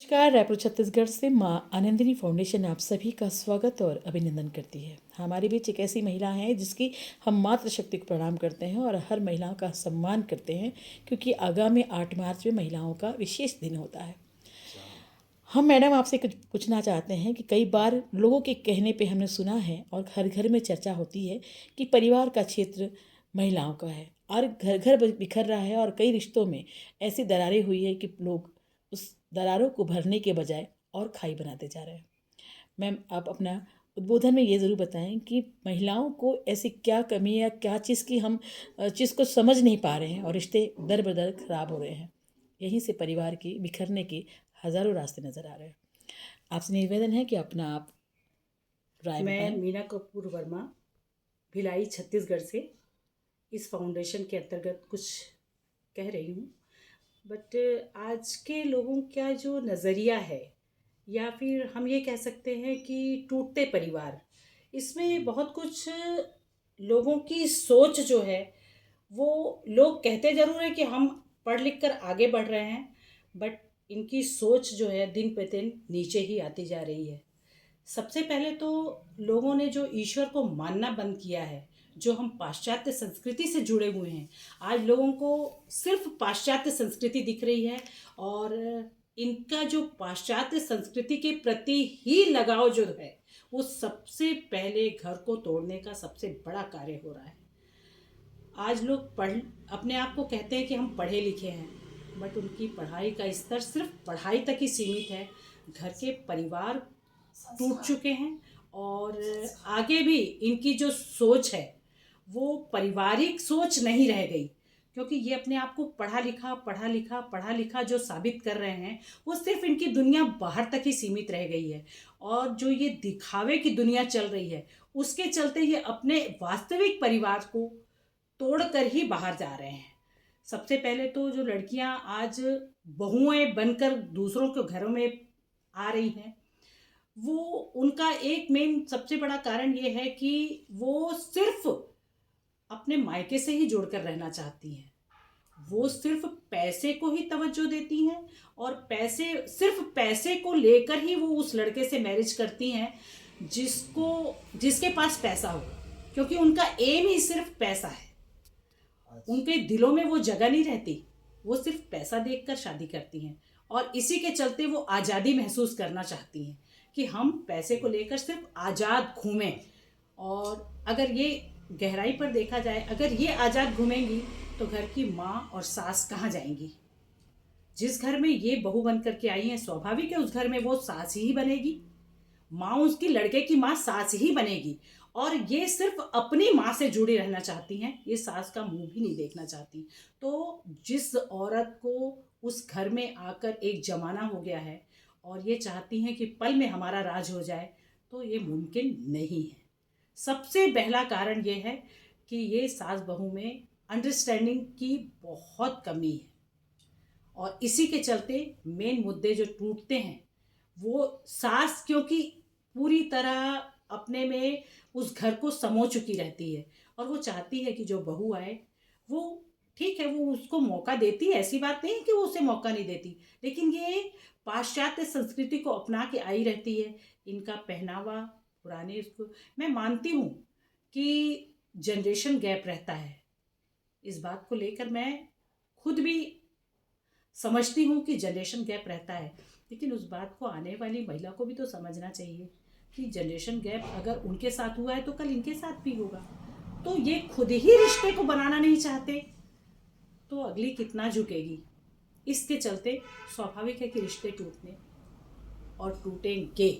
नमस्कार। रायपुर छत्तीसगढ़ से माँ आनंदिनी फाउंडेशन आप सभी का स्वागत और अभिनंदन करती है। हमारे बीच एक ऐसी महिला है जिसकी हम मातृशक्ति को प्रणाम करते हैं और हर महिलाओं का सम्मान करते हैं, क्योंकि आगामी 8 मार्च में महिलाओं का विशेष दिन होता है। हम मैडम आपसे कुछ पूछना चाहते हैं कि कई बार लोगों के कहने पे हमने सुना है और घर घर में चर्चा होती है कि परिवार का क्षेत्र महिलाओं का है और घर घर बिखर रहा है और कई रिश्तों में ऐसी दरारें हुई है कि लोग उस दरारों को भरने के बजाय और खाई बनाते जा रहे हैं। मैम, आप अपना उद्बोधन में ये ज़रूर बताएं कि महिलाओं को ऐसी क्या कमी या क्या चीज़ की हम चीज़ को समझ नहीं पा रहे हैं और रिश्ते दर बदर खराब हो रहे हैं। यहीं से परिवार की बिखरने के हज़ारों रास्ते नज़र आ रहे हैं। आपसे निवेदन है कि अपना आप राय मैं बताएं। मीना कपूर वर्मा, भिलाई छत्तीसगढ़ से इस फाउंडेशन के अंतर्गत कुछ कह रही हूँ। बट आज के लोगों का जो नज़रिया है, या फिर हम ये कह सकते हैं कि टूटते परिवार, इसमें बहुत कुछ लोगों की सोच जो है, वो लोग कहते ज़रूर है कि हम पढ़ लिख कर आगे बढ़ रहे हैं, बट इनकी सोच जो है दिन पे दिन नीचे ही आती जा रही है। सबसे पहले तो लोगों ने जो ईश्वर को मानना बंद किया है, जो हम पाश्चात्य संस्कृति से जुड़े हुए हैं, आज लोगों को सिर्फ पाश्चात्य संस्कृति दिख रही है और इनका जो पाश्चात्य संस्कृति के प्रति ही लगाव जो है, वो सबसे पहले घर को तोड़ने का सबसे बड़ा कार्य हो रहा है। आज लोग अपने आप को कहते हैं कि हम पढ़े लिखे हैं, बट उनकी पढ़ाई का स्तर सिर्फ पढ़ाई तक ही सीमित है। घर के परिवार टूट चुके हैं और आगे भी इनकी जो सोच है वो पारिवारिक सोच नहीं रह गई, क्योंकि ये अपने आप को पढ़ा लिखा जो साबित कर रहे हैं, वो सिर्फ इनकी दुनिया बाहर तक ही सीमित रह गई है। और जो ये दिखावे की दुनिया चल रही है, उसके चलते ये अपने वास्तविक परिवार को तोड़कर ही बाहर जा रहे हैं। सबसे पहले तो जो लड़कियां आज बहुएं बनकर दूसरों के घरों में आ रही हैं, वो उनका एक मेन सबसे बड़ा कारण ये है कि वो सिर्फ अपने मायके से ही जोड़कर रहना चाहती हैं। वो सिर्फ पैसे को ही तवज्जो देती हैं और सिर्फ पैसे को लेकर ही वो उस लड़के से मैरिज करती हैं जिसके पास पैसा हो, क्योंकि उनका एम ही सिर्फ पैसा है। उनके दिलों में वो जगह नहीं रहती, वो सिर्फ पैसा देखकर शादी करती हैं और इसी के चलते वो आज़ादी महसूस करना चाहती हैं कि हम पैसे को लेकर सिर्फ आज़ाद घूमें। और अगर ये गहराई पर देखा जाए, अगर ये आज़ाद घूमेंगी तो घर की माँ और सास कहाँ जाएंगी? जिस घर में ये बहू बन करके आई हैं, स्वाभाविक है उस घर में वो सास ही बनेगी। माँ, उसकी लड़के की माँ सास ही बनेगी। और ये सिर्फ अपनी माँ से जुड़ी रहना चाहती हैं, ये सास का मुंह भी नहीं देखना चाहती। तो जिस औरत को उस घर में आकर एक जमाना हो गया है और ये चाहती हैं कि पल में हमारा राज हो जाए, तो ये मुमकिन नहीं है। सबसे पहला कारण ये है कि ये सास बहू में अंडरस्टैंडिंग की बहुत कमी है और इसी के चलते मेन मुद्दे जो टूटते हैं, वो सास क्योंकि पूरी तरह अपने में उस घर को समो चुकी रहती है और वो चाहती है कि जो बहू आए, वो ठीक है, वो उसको मौका देती है, ऐसी बात नहीं कि वो उसे मौका नहीं देती, लेकिन ये पाश्चात्य संस्कृति को अपना के आई रहती है। इनका पहनावा पुराने इसको मैं मानती हूँ कि जनरेशन गैप रहता है, इस बात को लेकर मैं खुद भी समझती हूँ कि जनरेशन गैप रहता है, लेकिन उस बात को आने वाली महिला को भी तो समझना चाहिए कि जनरेशन गैप अगर उनके साथ हुआ है तो कल इनके साथ भी होगा। तो ये खुद ही रिश्ते को बनाना नहीं चाहते, तो अगली कितना झुकेगी? इसके चलते स्वाभाविक है कि रिश्ते टूटने और टूटेंगे।